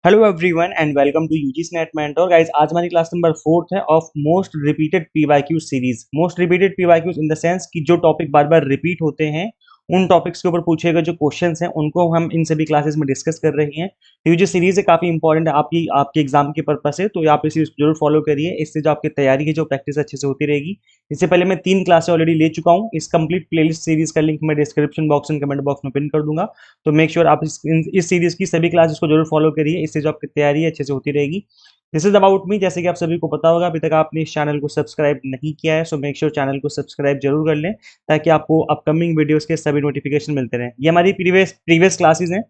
Hello everyone and welcome to UGC NET mentor guys. आज हमारी class number 4 है of most repeated PYQ series. Most repeated PYQs in the sense कि जो topic बार बार repeat होते हैं, उन टॉपिक्स के ऊपर पूछे गए जो क्वेश्चंस हैं उनको हम इन सभी क्लासेस में डिस्कस कर रहे हैं। तो ये जो सीरीज है काफी इंपॉर्टेंट है आपकी एग्जाम के पर्पस से, तो आप इस सीरीज जरूर फॉलो करिए। इससे जो आपकी तैयारी की जो प्रैक्टिस अच्छे से होती रहेगी। इससे पहले मैं 3 क्लासें ऑलरेडी ले चुका हूँ। इस कंप्लीट प्लेलिस्ट सीरीज का लिंक मैं description box and comment box में पिन कर दूंगा। तो मेक श्योर आप इस सीरीज की सभी क्लासेस को जरूर फॉलो करिए। इससे जो आपकी तैयारी है अच्छे से होती रहेगी। This is about me. जैसे कि आप सभी को पता होगा, अभी तक आपने इस चैनल को सब्सक्राइब नहीं किया है, सो मेक श्योर चैनल को सब्सक्राइब जरूर कर लें ताकि आपको अपकमिंग वीडियोस के सभी नोटिफिकेशन मिलते रहें। ये हमारी प्रीवियस क्लासेस हैं।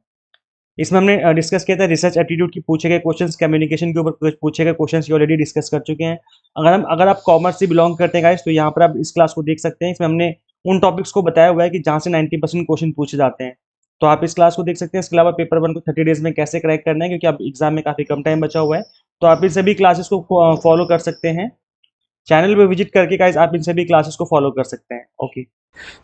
इसमें हमने डिस्कस किया था रिसर्च एप्टीट्यूड की पूछे गए क्वेश्चंस, कम्युनिकेशन के ऊपर पूछे गए क्वेश्चंस ऑलरेडी डिस्कस कर चुके हैं। अगर आप कॉमर्स से बिलोंग करते हैं गाइस, तो यहाँ पर आप इस क्लास को देख सकते हैं। इसमें हमने उन टॉपिक्स को बताया हुआ है कि जहाँ से 90% क्वेश्चन पूछे जाते हैं, तो आप इस क्लास को देख सकते हैं। इसके अलावा पेपर 1 को 30 डेज में कैसे क्रैक करना है, क्योंकि अब एग्जाम में काफी कम टाइम बचा हुआ है, तो आप इन सभी क्लासेस को फॉलो कर सकते हैं। चैनल पे विजिट करके गाइस आप इन सभी क्लासेस को फॉलो कर सकते हैं। ओके,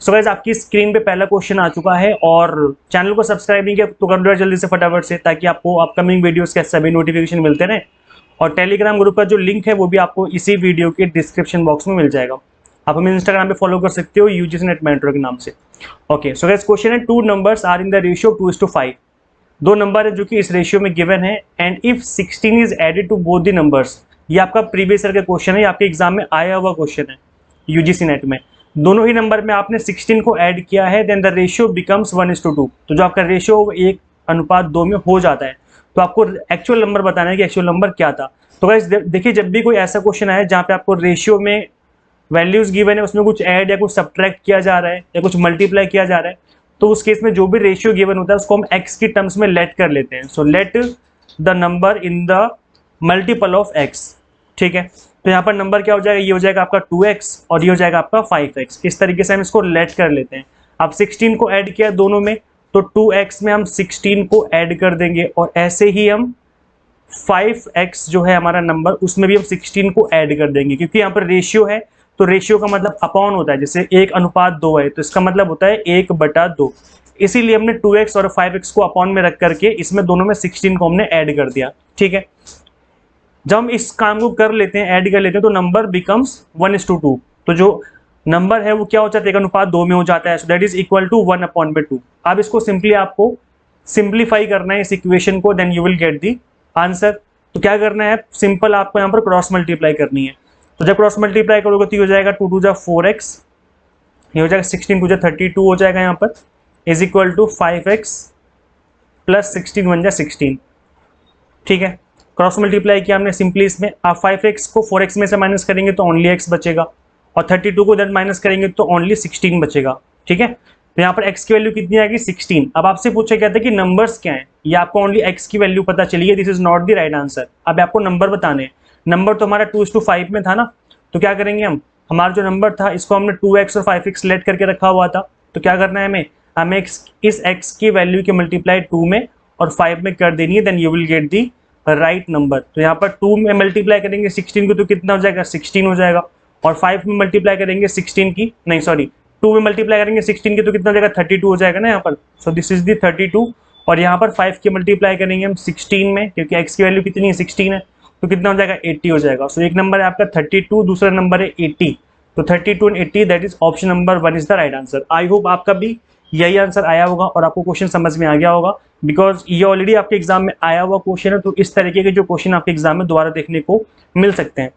सो गाइस आपकी स्क्रीन पे पहला क्वेश्चन आ चुका है, और चैनल को सब्सक्राइब नहीं किया तो कर दो जल्दी से फटाफट से, ताकि आपको अपकमिंग वीडियोस के सभी नोटिफिकेशन मिलते रहे। और टेलीग्राम ग्रुप का जो लिंक है वो भी आपको इसी वीडियो के डिस्क्रिप्शन बॉक्स में मिल जाएगा। आप हमें इंस्टाग्राम पे फॉलो कर सकते हो यूजीसी नेट मेंटर के नाम से। ओके, सो गाइस क्वेश्चन है, 2 numbers are in the ratio 2:5। दो नंबर है जो कि इस रेशियो में गिवन है, and if 16 is added to both the numbers. ये आपका प्रीवियस ईयर का क्वेश्चन है, आपके एग्जाम में आया हुआ क्वेश्चन है यूजीसी नेट में। दोनों ही नंबर में आपने 16 को ऐड किया है, देन द रेशियो बिकम्स 1:2। तो जो आपका रेशियो 1:2 में हो जाता है। तो आपको एक्चुअल नंबर बताना है कि एक्चुअल नंबर क्या था। तो गाइस देखिए, जब भी कोई ऐसा क्वेश्चन आए जहाँ पे आपको रेशियो में वैल्यूज गिवन है, उसमें कुछ ऐड या कुछ सब्ट्रैक्ट किया जा रहा है या कुछ मल्टीप्लाई किया जा रहा है, तो उस केस में जो भी रेशियो गिवन होता है उसको हम एक्स की टर्म्स में लेट कर लेते हैं। So let the number in the multiple of x. ठीक है, तो यहाँ पर नंबर क्या हो जाएगा, ये हो जाएगा आपका 2x और ये हो जाएगा आपका 5x। इस तरीके से हम इसको लेट कर लेते हैं। अब 16 को ऐड किया दोनों में, तो 2x में हम 16 को ऐड कर देंगे, और ऐसे ही हम 5x जो है हमारा नंबर, उसमें भी हम 16 को ऐड कर देंगे। क्योंकि यहाँ पर रेशियो है, तो रेशियो का मतलब अपॉन होता है। जैसे 1:2 है, तो इसका मतलब होता है 1/2। इसीलिए हमने 2x और 5x को अपॉन में रख करके इसमें दोनों में 16 को हमने ऐड कर दिया। ठीक है, जब हम इस काम को कर लेते हैं, ऐड कर लेते हैं, तो नंबर बिकम्स 1:2। तो जो नंबर है वो क्या हो जाता है, 1:2 में हो जाता है। So that is equal to 1/2। अब इसको सिंपली आपको सिंप्लीफाई करना है इस इक्वेशन को, then you will get the answer. तो क्या करना है, सिंपल आपको यहाँ पर क्रॉस मल्टीप्लाई करनी है। तो जब क्रॉस मल्टीप्लाई करोगे तो ये हो जाएगा 2 2 4x, ये हो जाएगा 16 2 32 हो जाएगा यहाँ पर, is equal to 5x plus 16 1 16। ठीक है, क्रॉस मल्टीप्लाई किया हमने सिंपली इसमें। आप 5x को 4x में से माइनस करेंगे तो ओनली x बचेगा, और 32 को देन माइनस करेंगे तो ओनली 16 बचेगा। ठीक है, तो यहाँ पर x की वैल्यू कितनी आएगी, 16। अब आपसे पूछा गया था कि नंबर्स क्या है, ये आपको ओनली x की वैल्यू पता चली है, this is not the right answer. अब आपको नंबर बताने हैं। नंबर तो हमारा 2:5 में था ना, तो क्या करेंगे हम, हमारा जो नंबर था इसको हमने 2x और 5x लेट करके रखा हुआ था। तो क्या करना है हमें इस x की वैल्यू के मल्टीप्लाई 2 में और 5 में कर देनी है, then you will get the right number. तो यहाँ पर 2 में मल्टीप्लाई करेंगे 16 को तो कितना हो जाएगा, 16 हो जाएगा। और 5 में मल्टीप्लाई करेंगे 16 की, नहीं सॉरी 2 में मल्टीप्लाई करेंगे 16 की तो कितना हो जाएगा, 32 हो जाएगा ना यहाँ पर। So this is the 32। और यहाँ पर 5 की मल्टीप्लाई करेंगे हम 16 में, क्योंकि x की वैल्यू कितनी है, 16 है, तो कितना हो जाएगा, 80 हो जाएगा। सो एक नंबर है आपका 32, दूसरा नंबर है 80। तो 32 और 80, that is option number 1 is the right answer. I hope आपका भी यही आंसर आया होगा और आपको क्वेश्चन समझ में आ गया होगा, बिकॉज ये ऑलरेडी आपके एग्जाम में आया हुआ क्वेश्चन है। तो इस तरीके के जो क्वेश्चन आपके एग्जाम में दोबारा देखने को मिल सकते हैं।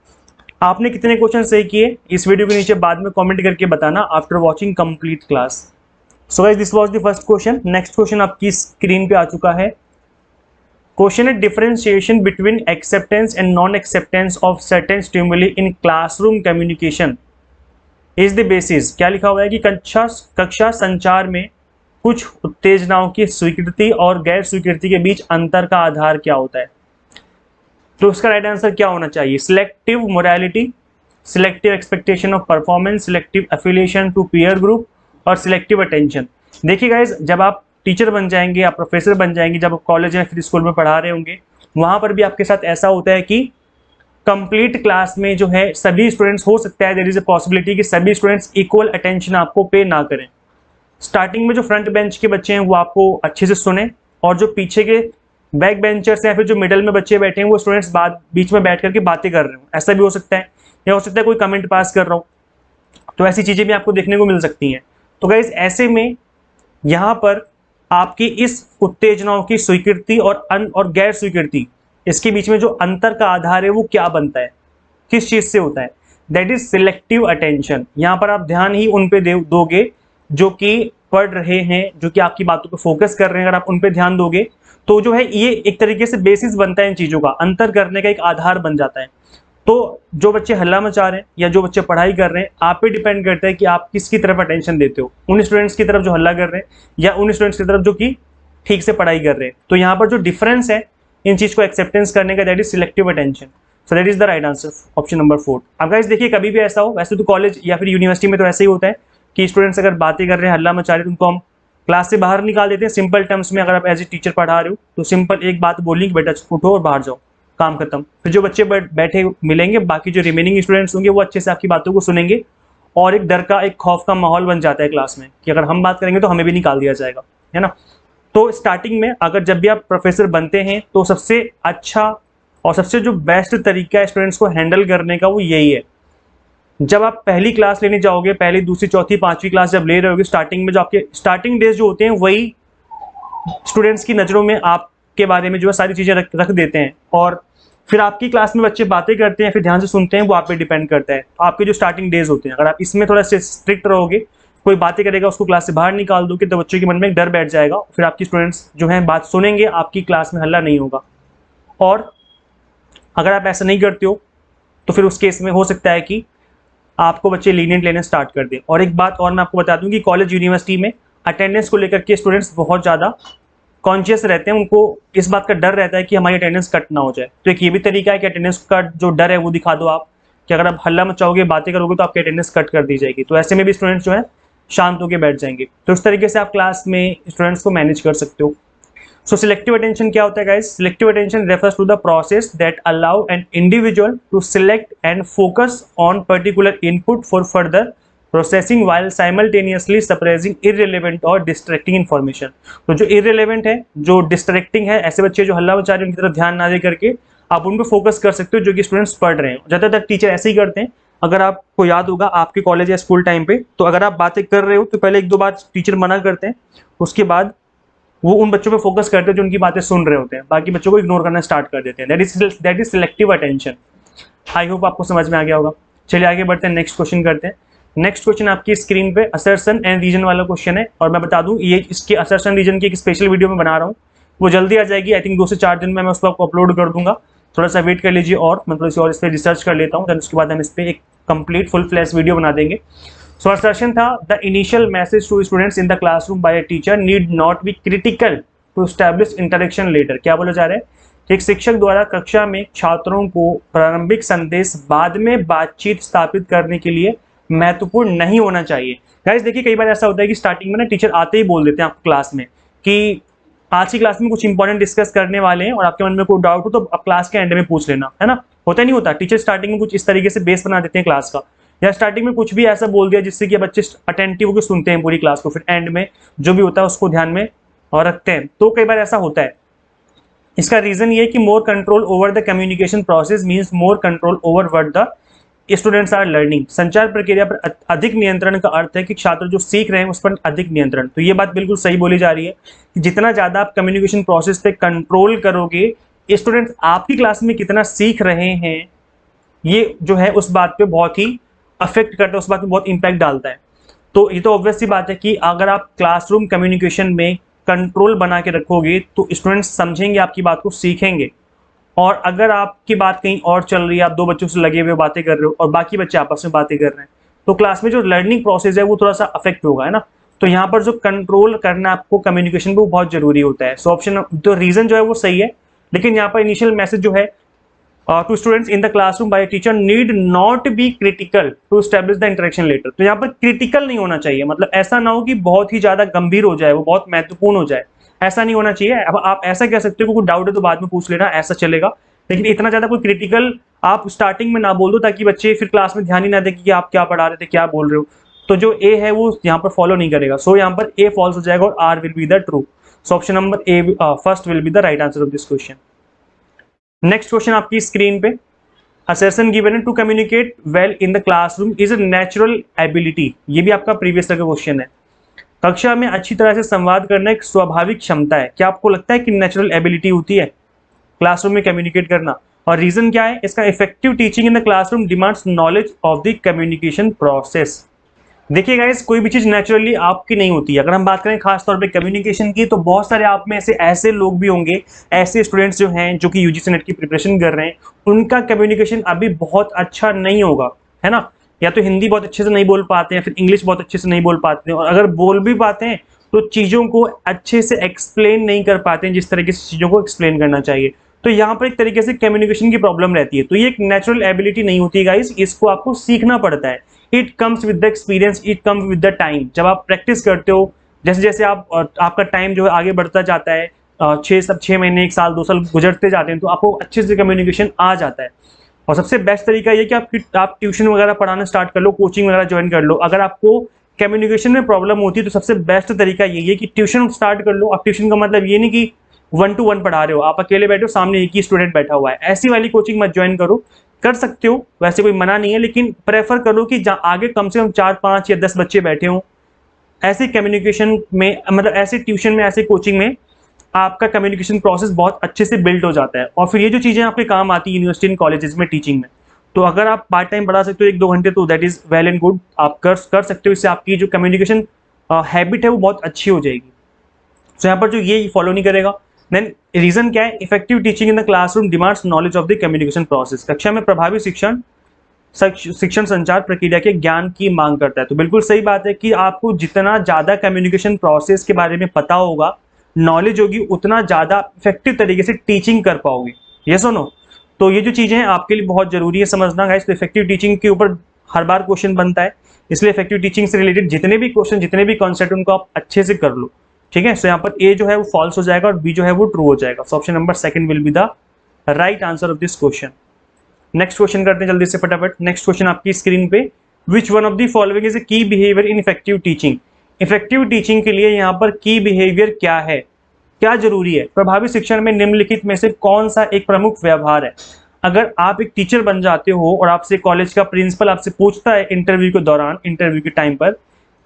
आपने कितने क्वेश्चन सही किए इस वीडियो के नीचे बाद में कमेंट करके बताना after watching complete class. So guys this was the first question. Next question आपकी स्क्रीन पे आ चुका है। क्वेश्चन है, differentiation between acceptance and non acceptance of certain stimuli in classroom communication is the basis. क्या लिखा हुआ है कि कक्षा संचार में कुछ उत्तेजनाओं की स्वीकृति और गैर स्वीकृति के बीच अंतर का आधार क्या होता है। तो उसका राइट आंसर क्या होना चाहिए, selective morality, selective expectation of performance, selective affiliation to peer group, और सिलेक्टिव अटेंशन। देखिए गाइज, जब आप टीचर बन जाएंगे, आप प्रोफेसर बन जाएंगे, जब आप कॉलेज या फिर स्कूल में पढ़ा रहे होंगे, वहां पर भी आपके साथ ऐसा होता है कि कंप्लीट क्लास में जो है सभी स्टूडेंट्स, हो सकता है देयर इज अ पॉसिबिलिटी कि सभी स्टूडेंट्स इक्वल अटेंशन आपको पे ना करें। स्टार्टिंग में जो फ्रंट बेंच के बच्चे हैं वो आपको अच्छे से सुने, और जो पीछे के बैक बेंचर्स या फिर जो मिडल में बच्चे बैठे हैं वो स्टूडेंट्स बीच में बैठ करके बातें कर रहे हो, ऐसा भी हो सकता है, या हो सकता है कोई कमेंट पास कर रहा हो, तो ऐसी चीजें भी आपको देखने को मिल सकती हैं। तो गाइस ऐसे में यहाँ पर आपकी इस उत्तेजनाओं की स्वीकृति और गैर स्वीकृति, इसके बीच में जो अंतर का आधार है वो क्या बनता है, किस चीज से होता है, दैट इज सिलेक्टिव अटेंशन। यहाँ पर आप ध्यान ही उन पे दोगे जो कि पढ़ रहे हैं, जो कि आपकी बातों पे फोकस कर रहे हैं। अगर आप उन पे ध्यान दोगे तो जो है ये एक तरीके से बेसिस बनता है इन चीजों का, अंतर करने का एक आधार बन जाता है। तो जो बच्चे हल्ला मचा रहे हैं या जो बच्चे पढ़ाई कर रहे हैं, आप पे डिपेंड करता है कि आप किसकी तरफ अटेंशन देते हो, उन स्टूडेंट्स की तरफ जो हल्ला कर रहे हैं या उन स्टूडेंट्स की तरफ जो कि ठीक से पढ़ाई कर रहे हैं। तो यहाँ पर जो डिफरेंस है इन चीज को एक्सेप्टेंस करने का, that is selective attention. So that is the right answer, option number 4। अब गाइस देखिए, कभी भी ऐसा हो, वैसे तो कॉलेज या फिर यूनिवर्सिटी में तो ऐसा ही होता है कि स्टूडेंट्स अगर बातें कर रहे हैं, हल्ला मचा रहे हैं, तो उनको हम क्लास से बाहर निकाल देते हैं सिंपल टर्म्स में। अगर आप एज ए टीचर पढ़ा रहे हो तो सिंपल एक बात बोलनी कि बेटा उठो और बाहर जाओ, काम खत्म। फिर जो बच्चे बैठे मिलेंगे, बाकी जो रिमेनिंग स्टूडेंट्स होंगे वो अच्छे से आपकी बातों को सुनेंगे, और एक डर का, एक खौफ का माहौल बन जाता है क्लास में कि अगर हम बात करेंगे तो हमें भी निकाल दिया जाएगा, है ना। तो स्टार्टिंग में अगर जब भी आप प्रोफेसर बनते हैं तो सबसे अच्छा और सबसे जो बेस्ट तरीका है स्टूडेंट्स को हैंडल करने का वो यही है। जब आप पहली क्लास लेने जाओगे, पहली, दूसरी, चौथी, पांचवी क्लास जब ले रहे होगे, स्टार्टिंग में जो आपके स्टार्टिंग डेज जो होते हैं वही स्टूडेंट्स की नज़रों में आपके बारे में जो है सारी चीज़ें रख देते हैं, और फिर आपकी क्लास में बच्चे बातें करते हैं, फिर ध्यान से सुनते हैं, वो आप पे डिपेंड करता है। तो आपके जो स्टार्टिंग डेज होते हैं, अगर आप इसमें थोड़ा स्ट्रिक्ट रहोगे, कोई बातें करेगा उसको क्लास से बाहर निकाल दोगे, तो बच्चों के मन में एक डर बैठ जाएगा, फिर आपकी स्टूडेंट्स जो हैं बात सुनेंगे, आपकी क्लास में हल्ला नहीं होगा। और अगर आप ऐसा नहीं करते हो तो फिर उस केस में हो सकता है कि आपको बच्चे लीनियंट लेने स्टार्ट कर दें। और एक बात और मैं आपको बता दूं कि कॉलेज यूनिवर्सिटी में अटेंडेंस को लेकर के स्टूडेंट्स बहुत ज़्यादा कॉन्शियस रहते हैं, उनको इस बात का डर रहता है कि हमारी अटेंडेंस कट ना हो जाए। तो एक ये भी तरीका है कि अटेंडेंस का जो डर है वो दिखा दो आप, कि अगर आप हल्ला मचाओगे, बातें करोगे तो आपकी अटेंडेंस कट कर दी जाएगी। तो ऐसे में भी स्टूडेंट्स जो है शांत होकर बैठ जाएंगे। तो इस तरीके से आप क्लास में स्टूडेंट्स को मैनेज कर सकते हो। सो सिलेक्टिव अटेंशन क्या होता है guys? Selective attention refers to the process that allow an individual to select and focus on particular input for further processing while simultaneously suppressing irrelevant और distracting information। तो जो irrelevant है, जो distracting है, ऐसे बच्चे जो हल्ला मचा रहे हैं उनकी तरफ ध्यान ना दे करके आप उन पर फोकस कर सकते हो, जो कि स्टूडेंट्स पढ़ रहे हैं। ज़्यादातर टीचर ऐसे ही करते हैं। अगर आपको याद होगा आपके कॉलेज या स्कूल टाइम पे, तो अगर आप बातें कर रहे हो तो पहले एक दो बार टीचर मना करते हैं, उसके बाद वो उन बच्चों पे फोकस करते हैं जो उनकी बातें सुन रहे होते हैं, बाकी बच्चों को इग्नोर करना स्टार्ट कर देते हैं। That is selective attention. I hope आपको समझ में आ गया होगा। चलिए आगे बढ़ते हैं, नेक्स्ट क्वेश्चन करते हैं। नेक्स्ट क्वेश्चन आपकी स्क्रीन पे असर्शन एंड रीजन वाला क्वेश्चन है, और मैं बता दूं ये इसके असर्शन रीजन की एक स्पेशल वीडियो में बना रहा हूँ, वो जल्दी आ जाएगी। आई थिंक 2 से 4 दिन में मैं उसको आपको अपलोड कर दूंगा। थोड़ा सा वेट कर लीजिए, और मैं थोड़ी सी और इस पर रिसर्च कर लेता हूँ, देन उसके बाद हम इस पर एक कंप्लीट फुल फ्लैश वीडियो बना देंगे। सो असर्शन था, the initial message to students in the classroom by a teacher need not be critical to establish interaction later. क्या बोला जा रहा है? एक शिक्षक द्वारा कक्षा में छात्रों को प्रारंभिक संदेश बाद में बातचीत स्थापित करने के लिए महत्वपूर्ण नहीं होना चाहिए। गाइस देखिए, कई बार ऐसा होता है कि स्टार्टिंग में ना टीचर आते ही बोल देते हैं आपको क्लास में कि आज की क्लास में कुछ इंपॉर्टेंट डिस्कस करने वाले हैं, और आपके मन में कोई डाउट हो तो आप क्लास के एंड में पूछ लेना, है ना। होता नहीं होता, टीचर स्टार्टिंग में कुछ इस तरीके से बेस बना देते हैं क्लास का, या स्टार्टिंग में कुछ भी ऐसा बोल दिया जिससे कि बच्चे अटेंटिव होकर सुनते हैं पूरी क्लास को, फिर एंड में जो भी होता है उसको ध्यान में और रखते हैं। तो कई बार ऐसा होता है। इसका रीजन ये है कि more control over the communication process means more control over what the students are learning. संचार प्रक्रिया पर अधिक नियंत्रण का अर्थ है कि छात्र जो सीख रहे हैं उस पर अधिक नियंत्रण। तो ये बात बिल्कुल सही बोली जा रही है कि जितना ज्यादा आप कम्युनिकेशन प्रोसेस पे कंट्रोल करोगे, स्टूडेंट्स आपकी क्लास में कितना सीख रहे हैं, ये जो है उस बात पे बहुत ही अफेक्ट करता है, उस बात में बहुत इंपैक्ट डालता है। तो ये तो ऑब्वियस सी बात है कि अगर आप क्लासरूम कम्युनिकेशन में कंट्रोल बना के रखोगे तो स्टूडेंट्स समझेंगे आपकी बात को, सीखेंगे। और अगर आपकी बात कहीं और चल रही है, आप 2 बच्चों से लगे हुए बातें कर रहे हो और बाकी बच्चे आपस में बातें कर रहे हैं, तो क्लास में जो लर्निंग प्रोसेस है वो थोड़ा सा अफेक्ट होगा, है ना। तो यहाँ पर जो कंट्रोल करना आपको कम्युनिकेशन को बहुत जरूरी होता है। सो ऑप्शन, तो रीजन जो है वो सही है, लेकिन यहाँ पर इनिशियल मैसेज जो है to students in the classroom by teacher need not be critical to establish the interaction later. तो यहाँ पर क्रिटिकल नहीं होना चाहिए, मतलब ऐसा ना हो कि बहुत ही ज्यादा गंभीर हो जाए, वो बहुत महत्वपूर्ण हो जाए, ऐसा नहीं होना चाहिए। अब आप ऐसा कह सकते हो कि कोई डाउट है तो बाद में पूछ लेना, ऐसा चलेगा, लेकिन इतना ज्यादा कोई क्रिटिकल आप स्टार्टिंग में ना बोल दो ताकि बच्चे फिर क्लास में ध्यान ही ना दे कि आप क्या पढ़ा रहे थे, क्या बोल रहे हो। तो जो ए है वो यहाँ पर फॉलो नहीं करेगा। सो यहाँ पर ए फॉल्स हो जाएगा और R will be the true. So option number A first will be the right answer of this question. Next question आपकी स्क्रीन पे, assertion given to communicate well in the classroom is a natural ability। ये भी आपका previous का question है। कक्षा में अच्छी तरह से संवाद करना एक स्वाभाविक क्षमता है। क्या आपको लगता है कि नेचुरल एबिलिटी होती है क्लासरूम में कम्युनिकेट करना? और रीजन क्या है इसका? Effective teaching in the classroom demands knowledge of the communication process. देखिए गाइस, कोई भी चीज नेचुरली आपकी नहीं होती है। अगर हम बात करें खास तौर पे कम्युनिकेशन की, तो बहुत सारे आप में से ऐसे लोग भी होंगे, ऐसे स्टूडेंट्स जो हैं जो कि यूजीसी नेट की प्रिपरेशन कर रहे हैं, उनका कम्युनिकेशन अभी बहुत अच्छा नहीं होगा, है ना? या तो हिंदी बहुत अच्छे से नहीं बोल पाते हैं, फिर इंग्लिश बहुत अच्छे से नहीं बोल पाते हैं, और अगर बोल भी पाते हैं तो चीज़ों को अच्छे से एक्सप्लेन नहीं कर पाते हैं जिस तरीके से चीज़ों को एक्सप्लेन करना चाहिए। तो यहाँ पर एक तरीके से कम्युनिकेशन की प्रॉब्लम रहती है। तो ये एक नेचुरल एबिलिटी नहीं होती है गाइस, इसको आपको सीखना पड़ता है। It comes with the experience, it comes with the time. जब आप प्रैक्टिस करते हो, जैसे जैसे आपका टाइम जो है आगे बढ़ता जाता है, 6 महीने, 1 साल, 2 साल गुजरते जाते हैं, तो आपको अच्छे से कम्युनिकेशन आ जाता है। और सबसे बेस्ट तरीका ये कि आप ट्यूशन वगैरह पढ़ाना स्टार्ट कर लो, कोचिंग वगैरह ज्वाइन कर लो। अगर आपको कम्युनिकेशन में प्रॉब्लम होती है तो सबसे बेस्ट तरीका यही है कि ट्यूशन स्टार्ट कर लो। अब ट्यूशन का मतलब ये नहीं कि 1 to 1 पढ़ा रहे हो, आप अकेले बैठे हो, सामने एक ही स्टूडेंट बैठा हुआ है, ऐसी वाली कोचिंग मत ज्वाइन करो। कर सकते हो, वैसे कोई मना नहीं है, लेकिन प्रेफर करो कि आगे कम से कम 4, 5 या 10 बच्चे बैठे हों। ऐसे कम्युनिकेशन में, मतलब ऐसे ट्यूशन में, ऐसे कोचिंग में आपका कम्युनिकेशन प्रोसेस बहुत अच्छे से बिल्ड हो जाता है, और फिर ये जो चीज़ें आपके काम आती है यूनिवर्सिटी एंड कॉलेजेस में टीचिंग में। तो अगर आप पार्ट टाइम पढ़ा सकते हो 1-2 घंटे, तो that is well and good, आप कर सकते हो। इससे आपकी जो कम्युनिकेशन हैबिट है वो बहुत अच्छी हो जाएगी। तो यहाँ पर जो ये फॉलो नहीं करेगा, देन रीजन क्या है? Effective teaching in the classroom demands knowledge of the communication process. कक्षा में प्रभावी शिक्षण संचार प्रक्रिया के ज्ञान की मांग करता है। तो बिल्कुल सही बात है कि आपको जितना ज़्यादा कम्युनिकेशन प्रोसेस के बारे में पता होगा, नॉलेज होगी, उतना ज़्यादा इफेक्टिव तरीके से टीचिंग कर पाओगे। यस और नो? तो ये जो चीज़ें हैं आपके लिए बहुत ज़रूरी है समझना गाइस। तो इफेक्टिव टीचिंग के ऊपर हर बार क्वेश्चन बनता है, इसलिए इफेक्टिव टीचिंग से रिलेटेड जितने भी क्वेश्चन, जितने भी कॉन्सेप्ट, उनको आप अच्छे से कर लो, ठीक है? सो यहाँ पर ए जो है वो फॉल्स हो जाएगा और बी जो है वो ट्रू हो जाएगा। सो option number second will be the right answer of this question. Next question करते हैं जल्दी से फटाफट। नेक्स्ट क्वेश्चन आपकी स्क्रीन पे, which one of the following is a key behaviour in effective teaching. Effective teaching के लिए यहाँ पर की बिहेवियर क्या है, क्या जरूरी है? प्रभावी शिक्षण में निम्नलिखित में से कौन सा एक प्रमुख व्यवहार है? अगर आप एक टीचर बन जाते हो और आपसे कॉलेज का प्रिंसिपल आपसे पूछता है इंटरव्यू के दौरान, इंटरव्यू के टाइम पर,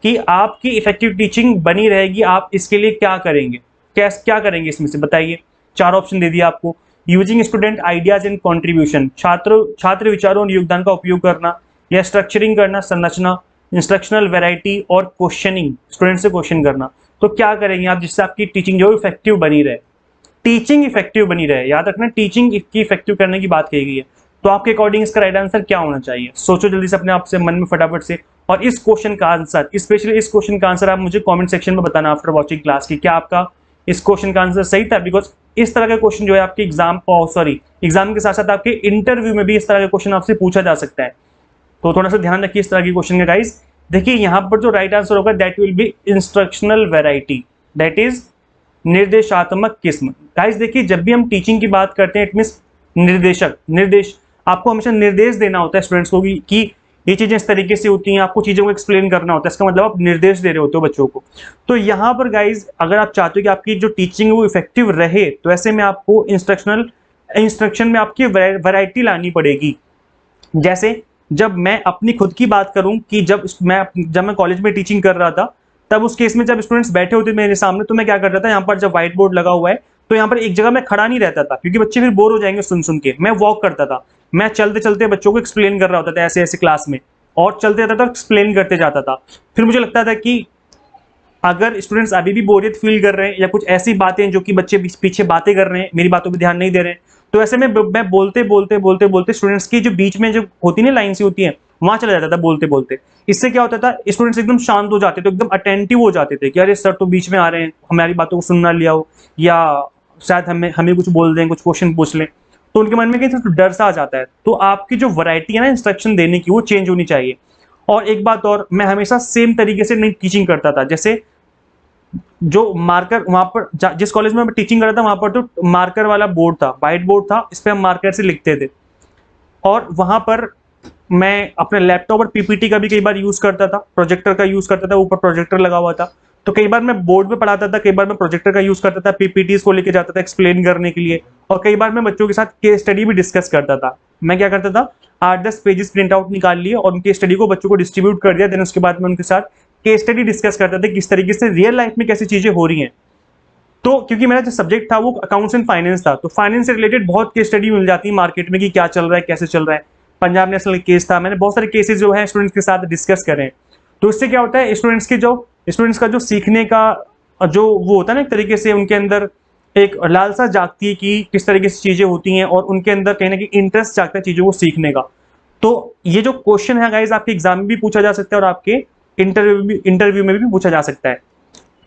कि आपकी इफेक्टिव टीचिंग बनी रहेगी, आप इसके लिए क्या करेंगे? क्या करेंगे इसमें से बताइए। 4 ऑप्शन दे दिया आपको। Using student ideas and contribution, छात्र विचारों और योगदान का उपयोग करना, या स्ट्रक्चरिंग करना, संरचना, इंस्ट्रक्शनल वैरायटी, और क्वेश्चनिंग, स्टूडेंट से क्वेश्चन करना। तो क्या करेंगे आप जिससे आपकी टीचिंग जो इफेक्टिव बनी रहे? टीचिंग इफेक्टिव बनी रहे, याद रखना टीचिंग की इफेक्टिव करने की बात कही गई है। तो आपके अकॉर्डिंग इसका राइट आंसर क्या होना चाहिए? सोचो जल्दी से अपने आप से, मन में फटाफट से। और इस क्वेश्चन का आंसर, स्पेशली इस क्वेश्चन का आंसर आप मुझे कमेंट सेक्शन में बताना आफ्टर वाचिंग क्लास की, क्या आपका इस क्वेश्चन का आंसर सही था? बिकॉज इस तरह का क्वेश्चन जो है आपके एग्जाम के साथ साथ आपके इंटरव्यू में भी इस तरह का क्वेश्चन आपसे पूछा जा सकता है। तो थोड़ा सा ध्यान रखिए इस तरह के क्वेश्चन का गाइस। देखिए यहाँ पर जो राइट आंसर होगा that will be instructional variety, that is निर्देशात्मक किस्म। गाइस देखिए, जब भी हम टीचिंग की बात करते हैं, इट मींस निर्देश, आपको हमेशा निर्देश देना होता है स्टूडेंट्स को कि ये चीजें इस तरीके से होती हैं, आपको चीजों को एक्सप्लेन करना होता है। इसका मतलब आप निर्देश दे रहे होते हो बच्चों को। तो यहाँ पर गाइज, अगर आप चाहते हो कि आपकी जो टीचिंग है वो इफेक्टिव रहे, तो ऐसे में आपको इंस्ट्रक्शन में आपकी वैरायटी लानी पड़ेगी। जैसे जब मैं अपनी खुद की बात करूं कि जब मैं कॉलेज में टीचिंग कर रहा था, तब उस केस में जब स्टूडेंट्स बैठे होते मेरे सामने, तो मैं क्या करता था, यहाँ पर जब व्हाइट बोर्ड लगा हुआ है तो यहाँ पर एक जगह मैं खड़ा नहीं रहता था, क्योंकि बच्चे फिर बोर हो जाएंगे सुन सुन के। मैं वॉक करता था, मैं चलते चलते बच्चों को एक्सप्लेन कर रहा होता था ऐसे ऐसे क्लास में, और चलते रहता था, एक्सप्लेन करते जाता था। फिर मुझे लगता था कि अगर स्टूडेंट्स अभी भी बोरियत फील कर रहे हैं, या कुछ ऐसी बातें जो कि बच्चे पीछे बातें कर रहे हैं, मेरी बातों पर ध्यान नहीं दे रहे हैं, तो ऐसे में मैं बोलते स्टूडेंट्स की जो बीच में जो होती है ना लाइन सी होती है, वहां चला जाता था बोलते बोलते। इससे क्या होता था, स्टूडेंट्स एकदम शांत हो जाते थे, एकदम अटेंटिव हो जाते थे कि अरे सर तो बीच में आ रहे हैं, हमारी बातों को सुनना लिया हो, या शायद हमें कुछ बोल दें, कुछ क्वेश्चन पूछ लें। तो उनके मन में कहीं तो डर सा आ जाता है। तो आपकी जो वैरायटी है ना इंस्ट्रक्शन देने की, वो चेंज होनी चाहिए। और एक बात और, मैं हमेशा सेम तरीके से नहीं टीचिंग करता था। जैसे जो मार्कर वहां पर, जिस कॉलेज में मैं टीचिंग कर रहा था, वहां पर तो मार्कर वाला बोर्ड था, व्हाइट बोर्ड था, इस पर हम मार्कर से लिखते थे। और वहां पर मैं अपने लैपटॉप और पीपीटी का भी कई बार यूज करता था, प्रोजेक्टर का यूज करता था, ऊपर प्रोजेक्टर लगा हुआ था। तो कई बार मैं बोर्ड पे पढ़ाता था, कई बार मैं प्रोजेक्टर का यूज करता था, पीपीटीज को लेके जाता था एक्सप्लेन करने के लिए, और कई बार मैं बच्चों के साथ केस स्टडी भी डिस्कस करता था। मैं क्या करता था, 8-10 पेजेस प्रिंट आउट निकाल लिए और उनकी स्टडी को बच्चों को डिस्ट्रीब्यूट कर दिया। देन उसके बाद मैं उनके साथ केस स्टडी डिस्कस करता था, किस तरीके से रियल लाइफ में कैसी चीजें हो रही हैं। तो क्योंकि मेरा जो सब्जेक्ट था वो अकाउंट्स एंड फाइनेंस था, तो फाइनेंस से रिलेटेड बहुत केस स्टडी मिल जाती है मार्केट में कि क्या चल रहा है, कैसे चल रहा है। पंजाब नेशनल केस था, मैंने बहुत सारे केसेस जो है स्टूडेंट्स के साथ डिस्कस करे। तो इससे क्या होता है, स्टूडेंट्स का जो सीखने का जो वो होता है ना, एक तरीके से उनके अंदर एक लालसा जागती है कि किस तरीके से चीजें होती हैं, और उनके अंदर कहीं ना कहीं इंटरेस्ट जागता है चीजों को सीखने का। तो ये जो क्वेश्चन है गाइज, आपके एग्जाम में भी पूछा जा सकता है और आपके इंटरव्यू में भी पूछा जा सकता है।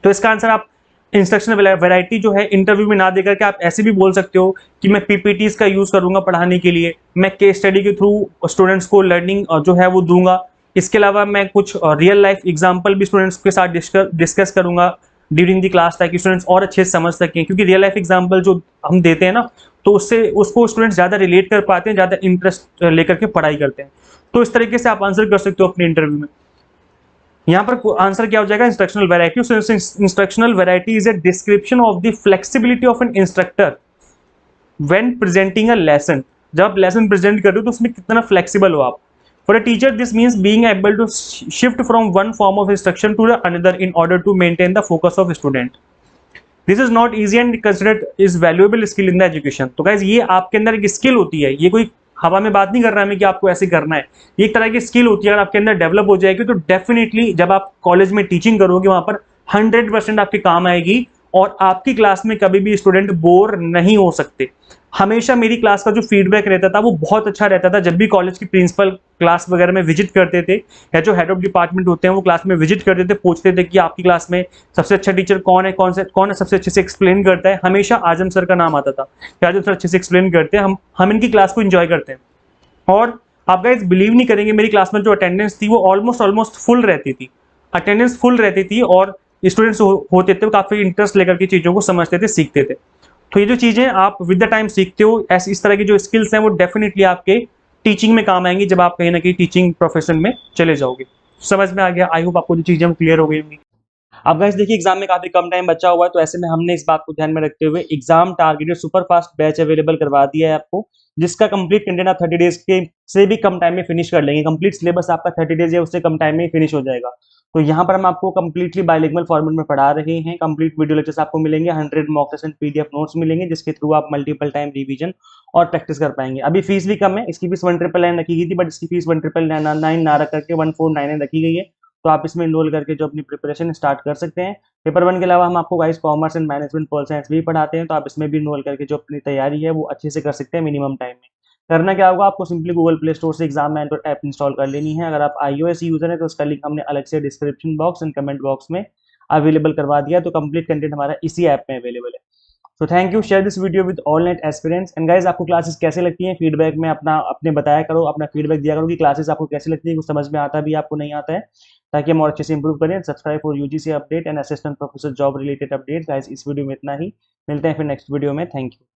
तो इसका आंसर आप इंस्ट्रक्शनल वैरायटी जो है इंटरव्यू में ना देकर के आप ऐसे भी बोल सकते हो कि मैं पीपीटीज का यूज करूंगा पढ़ाने के लिए, मैं केस स्टडी के थ्रू स्टूडेंट्स को लर्निंग जो है वो दूंगा। इसके अलावा मैं कुछ रियल लाइफ एग्जांपल भी स्टूडेंट्स के साथ डिस्कस करूंगा ड्यूरिंग द क्लास, ताकि स्टूडेंट्स और अच्छे से समझ सकें, क्योंकि रियल लाइफ एग्जांपल जो हम देते हैं ना, तो उससे उसको स्टूडेंट्स ज्यादा रिलेट कर पाते हैं, ज्यादा इंटरेस्ट लेकर के पढ़ाई करते हैं। तो इस तरीके से आप आंसर कर सकते हो अपने इंटरव्यू में। यहाँ पर आंसर क्या हो जाएगा, instructional variety. Instructional variety is a description of the flexibility of N instructor when presenting a lesson. जब आप लेसन प्रेजेंट कर रहे हो तो उसमें कितना फ्लेक्सिबल हो आप। For a teacher this means being able to shift from one form of instruction to the another in order to maintain the focus of student. This is not easy and considered is valuable skill in the education. तो guys ये आपके अंदर एक skill होती है, ये कोई हवा में बात नहीं कर रहा है मैं कि आपको ऐसे करना है। ये एक तरह की स्किल होती है, अगर आपके अंदर डेवलप हो जाएगी तो डेफिनेटली जब आप कॉलेज में टीचिंग करोगे वहां पर 100% आपके काम आएगी, और आपकी क्लास में कभी भी स्टूडेंट बोर नहीं हो सकते। हमेशा मेरी क्लास का जो फीडबैक रहता था वो बहुत अच्छा रहता था। जब भी कॉलेज की प्रिंसिपल क्लास वगैरह में विजिट करते थे, या जो हेड ऑफ डिपार्टमेंट होते हैं वो क्लास में विजिट करते थे, पूछते थे कि आपकी क्लास में सबसे अच्छा टीचर कौन है, कौन है सबसे अच्छे से एक्सप्लेन करता है, हमेशा आजम सर का नाम आता था कि आजम सर अच्छे से एक्सप्लेन करते हैं, हम इनकी क्लास को एंजॉय करते हैं। और आप गाइस बिलीव नहीं करेंगे, मेरी क्लास में जो अटेंडेंस थी वो ऑलमोस्ट फुल रहती थी। अटेंडेंस फुल रहती थी, और स्टूडेंट्स होते थे वो काफी इंटरेस्ट लेकर के चीजों को समझते थे, सीखते थे। तो ये जो चीजें आप विद द टाइम सीखते हो, ऐसी इस तरह की जो स्किल्स हैं वो डेफिनेटली आपके टीचिंग में काम आएंगी, जब आप कहीं ना कहीं टीचिंग प्रोफेशन में चले जाओगे। समझ में आ गया? आई होप आपको जो चीजें क्लियर हो गई होंगी। अब गाइस देखिए, एग्जाम में काफी कम टाइम बचा हुआ है, तो ऐसे में हमने इस बात को ध्यान में रखते हुए exam targeted super fast batch available करवा दिया है आपको, जिसका कंप्लीट कंटेंट आप 30 डेज के से भी कम टाइम में फिनिश कर लेंगे। कंप्लीट सिलेबस आपका 30 डेज या उससे कम टाइम में फिनिश हो जाएगा। तो यहाँ पर हम आपको कंप्लीटली बाइलिंगुअल फॉर्मेट में पढ़ा रहे हैं। कंप्लीट वीडियो लेक्चर्स आपको मिलेंगे, 100 mock test and PDF notes मिलेंगे, जिसके थ्रू आप मल्टीपल टाइम रिवीजन और प्रैक्टिस कर पाएंगे। अभी फीस भी कम है, इसकी फीस 1999 रखी गई थी, बट इसकी फीस 1999 ना रख करके 1499 रखी गई है। तो आप इसमें इनरोल करके जो अपनी प्रिपरेशन स्टार्ट कर सकते हैं। पेपर 1 के अलावा हम आपको guys commerce and management pol science भी पढ़ाते हैं, तो आप इसमें भी इनरोल करके जो अपनी तैयारी है वो अच्छे से कर सकते हैं मिनिमम टाइम में। करना क्या होगा, आपको सिंपली गूगल प्ले स्टोर से एग्जाम मेंटर ऐप इंस्टॉल कर लेनी है। अगर आप iOS यूजर है तो उसका लिंक हमने अलग से description box and comment box में अवेलेबल करवा दिया, तो कंप्लीट कंटेंट हमारा इसी ऐप में अवेलेबल है। So thank you, share this video with all net aspirants. And guys, आपको क्लासेस कैसे लगती हैं, फीडबैक में अपने बताया करो, अपना फीडबैक दिया करो कि क्लासेस आपको कैसे लगती है, कुछ समझ में आता भी आपको नहीं आता है, ताकि हम और अच्छे से इंप्रूव करें। Subscribe for UGC update and assistant professor job related update. Guys इस वीडियो में इतना ही, मिलते हैं फिर नेक्स्ट वीडियो में। Thank you.